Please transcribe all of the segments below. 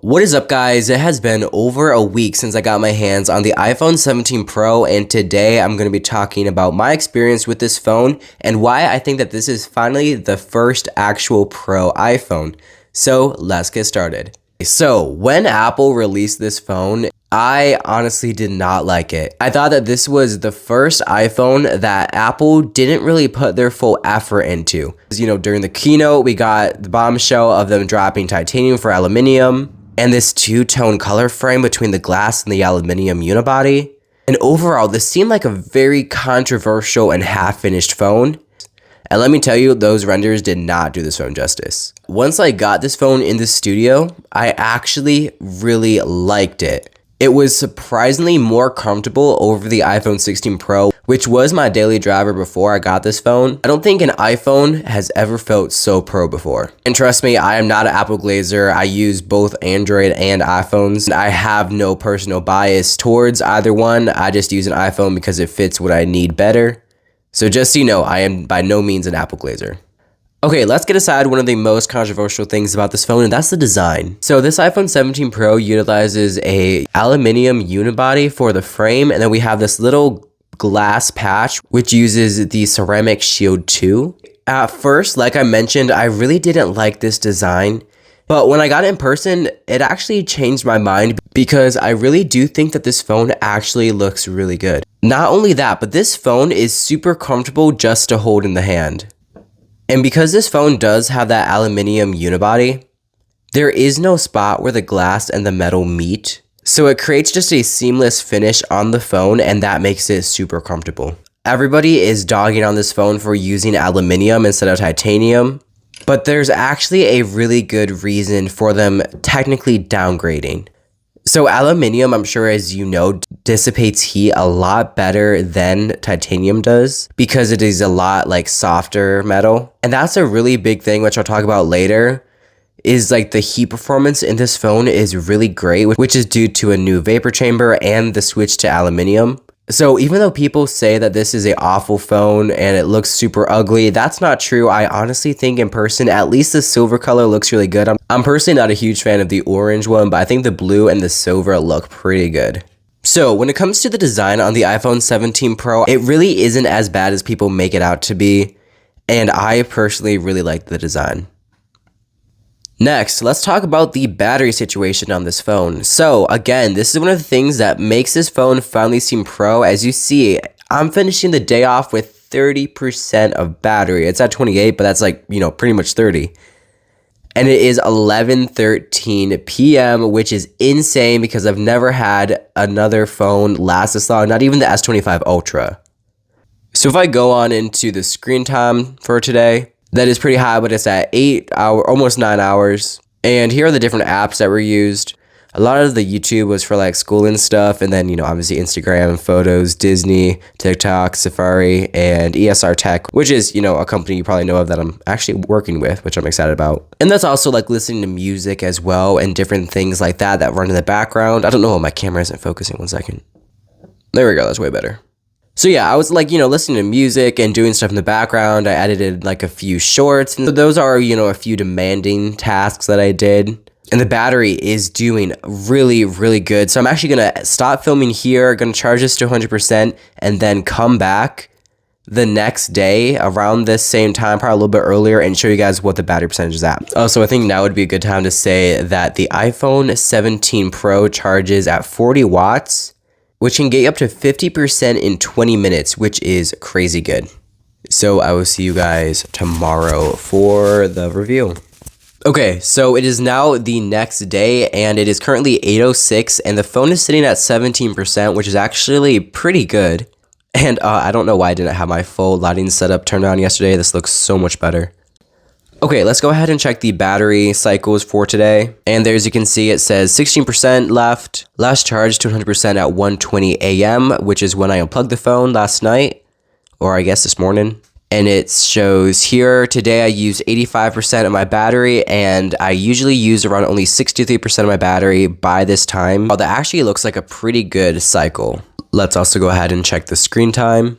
What is up, guys? It has been over a week since I got my hands on the iPhone 17 Pro, and today I'm going to be talking about my experience with this phone and why I think that this is finally the first actual Pro iPhone. So let's get started. So when Apple released this phone, I honestly did not like it. I thought that this was the first iPhone that Apple didn't really put their full effort into. During the keynote, we got the bombshell of them dropping titanium for aluminum, and this two-tone color frame between the glass and the aluminum unibody. And overall, this seemed like a very controversial and half-finished phone. And let me tell you, those renders did not do this phone justice. Once I got this phone in the studio, I actually really liked it. It was surprisingly more comfortable over the iPhone 16 Pro, which was my daily driver before I got this phone. I don't think an iPhone has ever felt so pro before. And trust me, I am not an Apple glazer. I use both Android and iPhones. I have no personal bias towards either one. I just use an iPhone because it fits what I need better. So just so you know, I am by no means an Apple glazer. Okay, let's get aside one of the most controversial things about this phone, and that's the design. So this iPhone 17 Pro utilizes a aluminum unibody for the frame, and then we have this little glass patch which uses the ceramic shield 2. At first, like I mentioned, I really didn't like this design, but when I got it in person, it actually changed my mind because I really do think that this phone actually looks really good. Not only that, but this phone is super comfortable just to hold in the hand. And because this phone does have that aluminum unibody, there is no spot where the glass and the metal meet. So it creates just a seamless finish on the phone, and that makes it super comfortable. Everybody is dogging on this phone for using aluminum instead of titanium, but there's actually a really good reason for them technically downgrading. So aluminum, I'm sure as you know, dissipates heat a lot better than titanium does because it is a lot like softer metal. And that's a really big thing, which I'll talk about later, is like the heat performance in this phone is really great, which is due to a new vapor chamber and the switch to aluminum. So even though people say that this is an awful phone and it looks super ugly, that's not true. I honestly think in person, at least the silver color looks really good. I'm personally not a huge fan of the orange one, but I think the blue and the silver look pretty good. So when it comes to the design on the iPhone 17 Pro, it really isn't as bad as people make it out to be. And I personally really like the design. Next, let's talk about the battery situation on this phone. So again, this is one of the things that makes this phone finally seem pro. As you see, I'm finishing the day off with 30% of battery. It's at 28, but that's like, pretty much 30. And it is 11:13 p.m., which is insane because I've never had another phone last this long, not even the S25 Ultra. So if I go on into the screen time for today, that is pretty high, but it's at 8 hours, almost 9 hours. And here are the different apps that were used. A lot of the YouTube was for like school and stuff. And then, obviously Instagram, photos, Disney, TikTok, Safari, and ESR Tech, which is, a company you probably know of that I'm actually working with, which I'm excited about. And that's also like listening to music as well and different things like that run in the background. I don't know, my camera isn't focusing. 1 second. There we go. That's way better. So yeah, I was like, listening to music and doing stuff in the background. I edited like a few shorts. And so those are, a few demanding tasks that I did. And the battery is doing really, really good. So I'm actually going to stop filming here, going to charge this to 100%, and then come back the next day around this same time, probably a little bit earlier, and show you guys what the battery percentage is at. Also, I think now would be a good time to say that the iPhone 17 Pro charges at 40 watts. Which can get you up to 50% in 20 minutes, which is crazy good. So I will see you guys tomorrow for the review. Okay, so it is now the next day, and it is currently 8:06, and the phone is sitting at 17%, which is actually pretty good. And I don't know why I didn't have my full lighting setup turned on yesterday. This looks so much better. Okay, let's go ahead and check the battery cycles for today. And there, as you can see, it says 16% left. Last charge to 100% at 1:20 a.m., which is when I unplugged the phone last night, or I guess this morning. And it shows here, today I used 85% of my battery, and I usually use around only 63% of my battery by this time. That actually looks like a pretty good cycle. Let's also go ahead and check the screen time.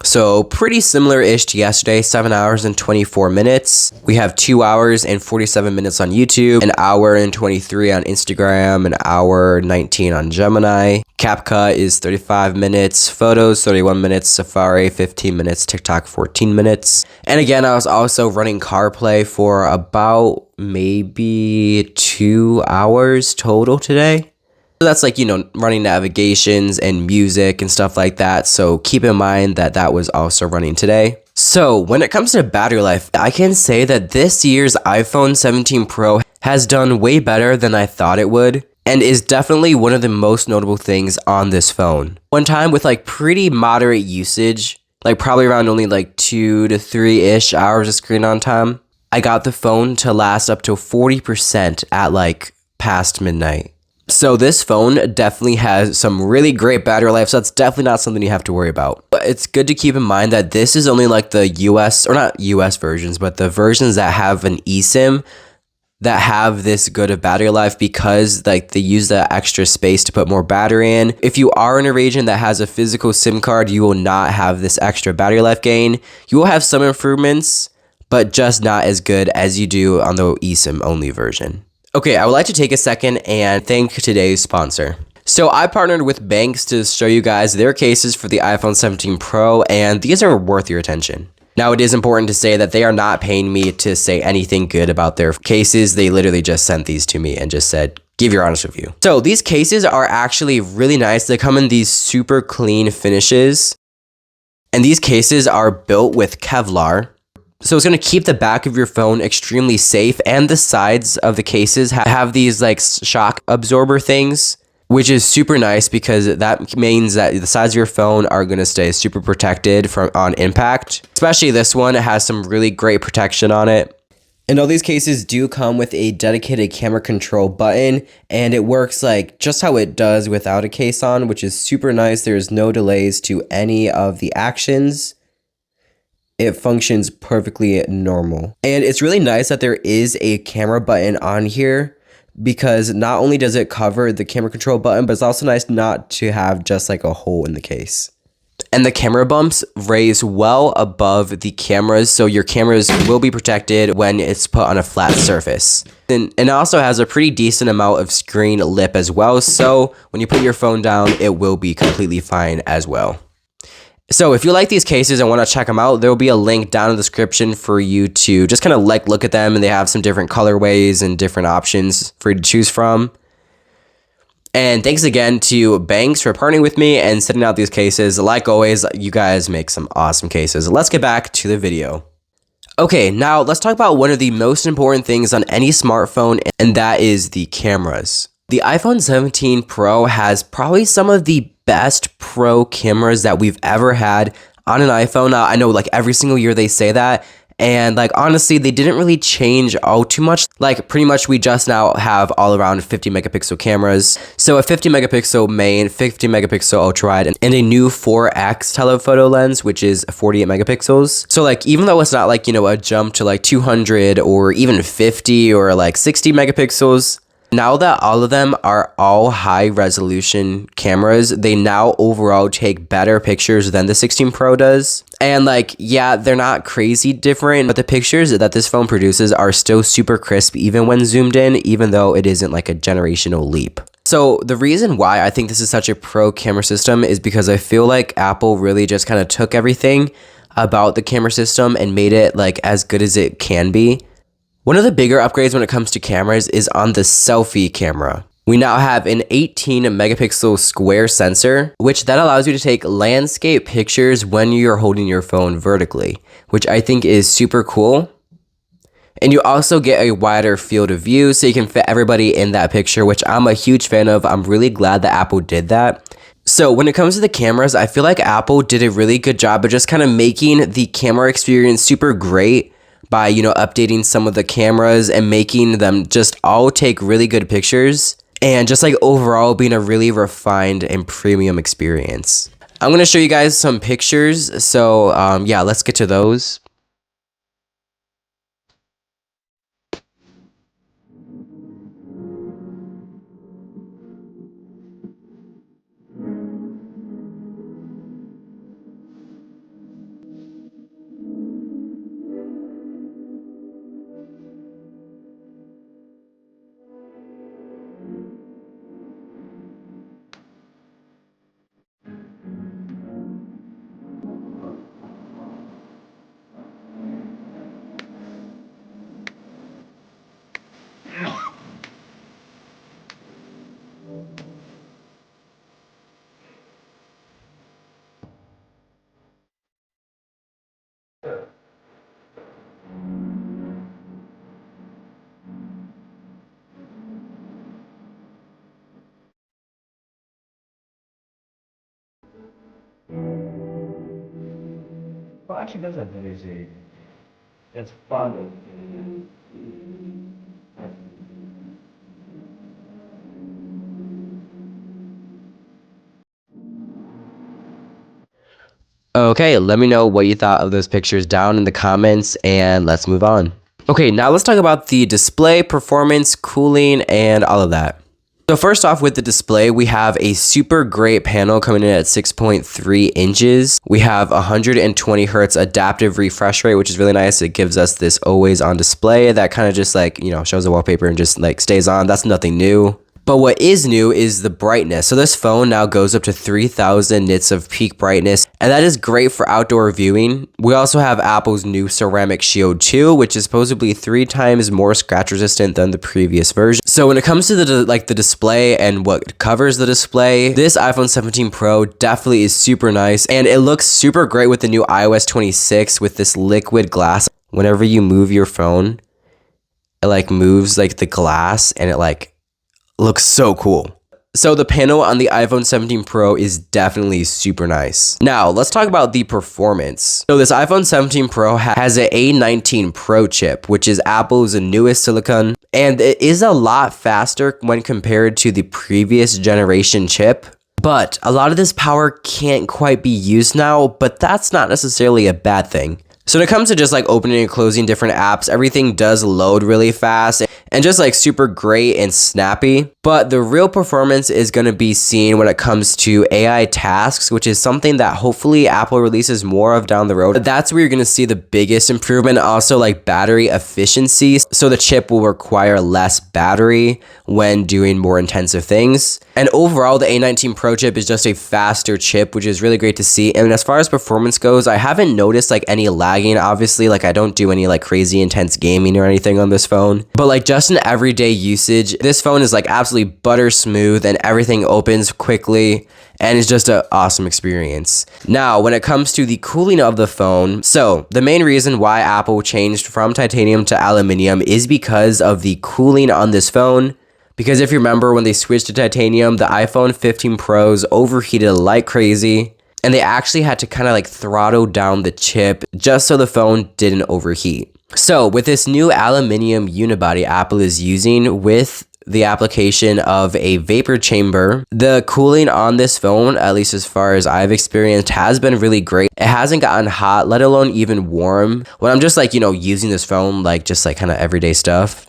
So pretty similar-ish to yesterday, 7 hours and 24 minutes. We have 2 hours and 47 minutes on YouTube, an hour and 23 on Instagram, an hour 19 on Gemini. CapCut is 35 minutes, Photos 31 minutes, Safari 15 minutes, TikTok 14 minutes. And again, I was also running CarPlay for about maybe 2 hours total today. That's like, running navigations and music and stuff like that. So keep in mind that that was also running today. So when it comes to battery life, I can say that this year's iPhone 17 Pro has done way better than I thought it would, and is definitely one of the most notable things on this phone. One time with like pretty moderate usage, like probably around only like 2 to 3-ish hours of screen on time, I got the phone to last up to 40% at like past midnight. So this phone definitely has some really great battery life, so that's definitely not something you have to worry about. But it's good to keep in mind that this is only like the US, or not US versions, but the versions that have an eSIM that have this good of battery life, because like they use the extra space to put more battery in. If you are in a region that has a physical SIM card, you will not have this extra battery life gain. You will have some improvements, but just not as good as you do on the eSIM only version. Okay, I would like to take a second and thank today's sponsor. So I partnered with Benks to show you guys their cases for the iPhone 17 Pro, and these are worth your attention. Now, it is important to say that they are not paying me to say anything good about their cases. They literally just sent these to me and just said, give your honest review. So these cases are actually really nice. They come in these super clean finishes, and these cases are built with Kevlar. So it's going to keep the back of your phone extremely safe, and the sides of the cases have these like shock absorber things, which is super nice because that means that the sides of your phone are going to stay super protected on impact. Especially this one, it has some really great protection on it. And all these cases do come with a dedicated camera control button, and it works like just how it does without a case on, which is super nice. There's no delays to any of the actions. It functions perfectly normal. And it's really nice that there is a camera button on here, because not only does it cover the camera control button, but it's also nice not to have just like a hole in the case. And the camera bumps raise well above the cameras, so your cameras will be protected when it's put on a flat surface. And it also has a pretty decent amount of screen lip as well, so when you put your phone down, it will be completely fine as well. So if you like these cases and want to check them out, there will be a link down in the description for you to just kind of like look at them, and they have some different colorways and different options for you to choose from. And thanks again to Benks for partnering with me and sending out these cases. Like always, you guys make some awesome cases. Let's get back to the video. Okay, now let's talk about one of the most important things on any smartphone, and that is the cameras. The iPhone 17 Pro has probably some of the best pro cameras that we've ever had on an iPhone. Now, I know like every single year they say that, and like honestly, they didn't really change all too much. Like pretty much we just now have all around 50 megapixel cameras. So a 50 megapixel main, 50 megapixel ultra wide, and a new 4x telephoto lens, which is 48 megapixels. So like even though it's not like, a jump to like 200 or even 50 or like 60 megapixels, now that all of them are all high resolution cameras, they now overall take better pictures than the 16 Pro does. And like, yeah, they're not crazy different, but the pictures that this phone produces are still super crisp even when zoomed in, even though it isn't like a generational leap. So the reason why I think this is such a pro camera system is because I feel like Apple really just kind of took everything about the camera system and made it like as good as it can be. One of the bigger upgrades when it comes to cameras is on the selfie camera. We now have an 18 megapixel square sensor, which that allows you to take landscape pictures when you're holding your phone vertically, which I think is super cool. And you also get a wider field of view so you can fit everybody in that picture, which I'm a huge fan of. I'm really glad that Apple did that. So when it comes to the cameras, I feel like Apple did a really good job of just kind of making the camera experience super great by, updating some of the cameras and making them just all take really good pictures, and just like overall being a really refined and premium experience. I'm going to show you guys some pictures. So yeah, let's get to those. Watching doesn't easy. It's fun. Okay, let me know what you thought of those pictures down in the comments and let's move on. Okay, now let's talk about the display, performance, cooling, and all of that. So first off with the display, we have a super great panel coming in at 6.3 inches. We have 120 hertz adaptive refresh rate, which is really nice. It gives us this always on display that kind of just like, shows the wallpaper and just like stays on. That's nothing new. But what is new is the brightness. So this phone now goes up to 3000 nits of peak brightness, and that is great for outdoor viewing. We also have Apple's new Ceramic Shield 2, which is supposedly 3 times more scratch resistant than the previous version. So when it comes to the display and what covers the display, this iPhone 17 Pro definitely is super nice, and it looks super great with the new iOS 26 with this liquid glass. Whenever you move your phone, it like moves like the glass, and it like looks so cool. So the panel on the iPhone 17 Pro is definitely super nice. Now, let's talk about the performance. So this iPhone 17 Pro has an A19 Pro chip, which is Apple's newest silicon, and it is a lot faster when compared to the previous generation chip. But a lot of this power can't quite be used now, but that's not necessarily a bad thing. So when it comes to just like opening and closing different apps, everything does load really fast and just like super great and snappy. But the real performance is going to be seen when it comes to AI tasks, which is something that hopefully Apple releases more of down the road. That's where you're going to see the biggest improvement. Also like battery efficiency. So the chip will require less battery when doing more intensive things. And overall, the A19 Pro chip is just a faster chip, which is really great to see. And as far as performance goes, I haven't noticed like any lagging. Obviously, like I don't do any like crazy intense gaming or anything on this phone. But like just in everyday usage, this phone is like absolutely butter smooth and everything opens quickly. And it's just an awesome experience. Now, when it comes to the cooling of the phone, so the main reason why Apple changed from titanium to aluminum is because of the cooling on this phone. Because if you remember when they switched to titanium, the iPhone 15 Pros overheated like crazy, and they actually had to kind of like throttle down the chip just so the phone didn't overheat. So with this new aluminum unibody Apple is using with the application of a vapor chamber, the cooling on this phone, at least as far as I've experienced, has been really great. It hasn't gotten hot, let alone even warm, when I'm just like, using this phone, like just like kind of everyday stuff.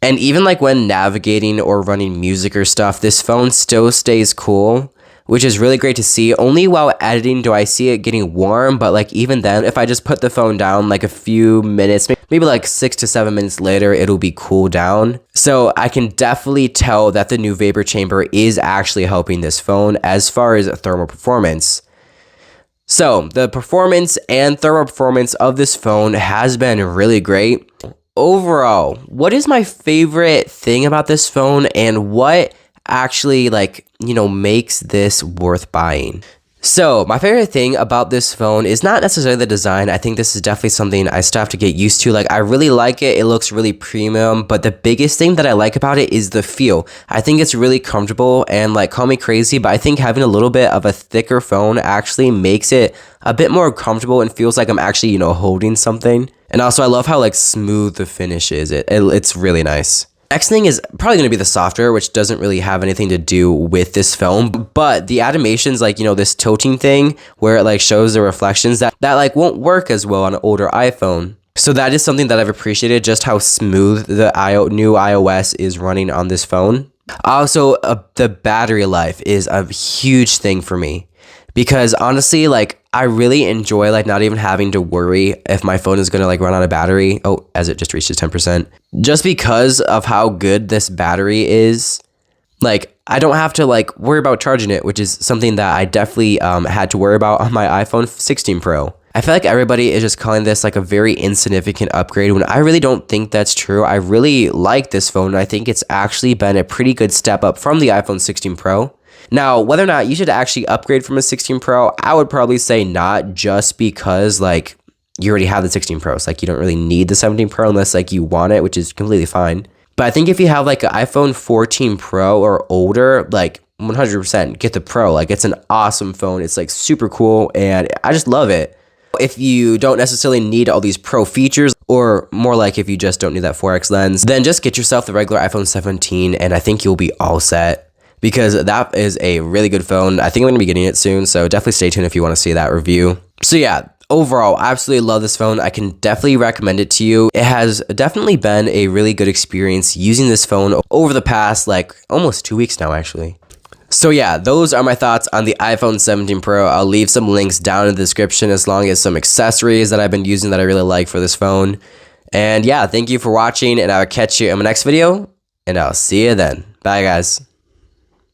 And even like when navigating or running music or stuff, this phone still stays cool, which is really great to see. Only while editing do I see it getting warm, but like even then, if I just put the phone down like a few minutes, maybe like 6 to 7 minutes later, it'll be cooled down. So I can definitely tell that the new vapor chamber is actually helping this phone as far as thermal performance. So the performance and thermal performance of this phone has been really great. Overall, what is my favorite thing about this phone and what actually makes this worth buying? So my favorite thing about this phone is not necessarily the design. I think this is definitely something I still have to get used to. Like I really like it. It looks really premium, but the biggest thing that I like about it is the feel. I think it's really comfortable, and like call me crazy, but I think having a little bit of a thicker phone actually makes it a bit more comfortable and feels like I'm actually, holding something. And also I love how like smooth the finish is. It's really nice. Next thing is probably going to be the software, which doesn't really have anything to do with this phone, but the animations, like, this tilting thing where it like shows the reflections that like won't work as well on an older iPhone. So that is something that I've appreciated, just how smooth the new iOS is running on this phone. Also, the battery life is a huge thing for me, because honestly, like I really enjoy like not even having to worry if my phone is going to like run out of battery. Oh, as it just reaches 10%. Just because of how good this battery is. Like I don't have to like worry about charging it, which is something that I definitely had to worry about on my iPhone 16 Pro. I feel like everybody is just calling this like a very insignificant upgrade when I really don't think that's true. I really like this phone, and I think it's actually been a pretty good step up from the iPhone 16 Pro. Now, whether or not you should actually upgrade from a 16 Pro, I would probably say not, just because like you already have the 16 Pro. So like you don't really need the 17 Pro unless like you want it, which is completely fine. But I think if you have like an iPhone 14 Pro or older, like 100% get the Pro. Like it's an awesome phone. It's like super cool and I just love it. If you don't necessarily need all these pro features, or more like if you just don't need that 4x lens, then just get yourself the regular iPhone 17 and I think you'll be all set, because that is a really good phone. I think I'm going to be getting it soon, so definitely stay tuned if you want to see that review. So yeah, overall, I absolutely love this phone. I can definitely recommend it to you. It has definitely been a really good experience using this phone over the past like almost 2 weeks now actually. So yeah, those are my thoughts on the iPhone 17 Pro. I'll leave some links down in the description, as long as some accessories that I've been using that I really like for this phone. And yeah, thank you for watching, and I'll catch you in my next video, and I'll see you then. Bye guys.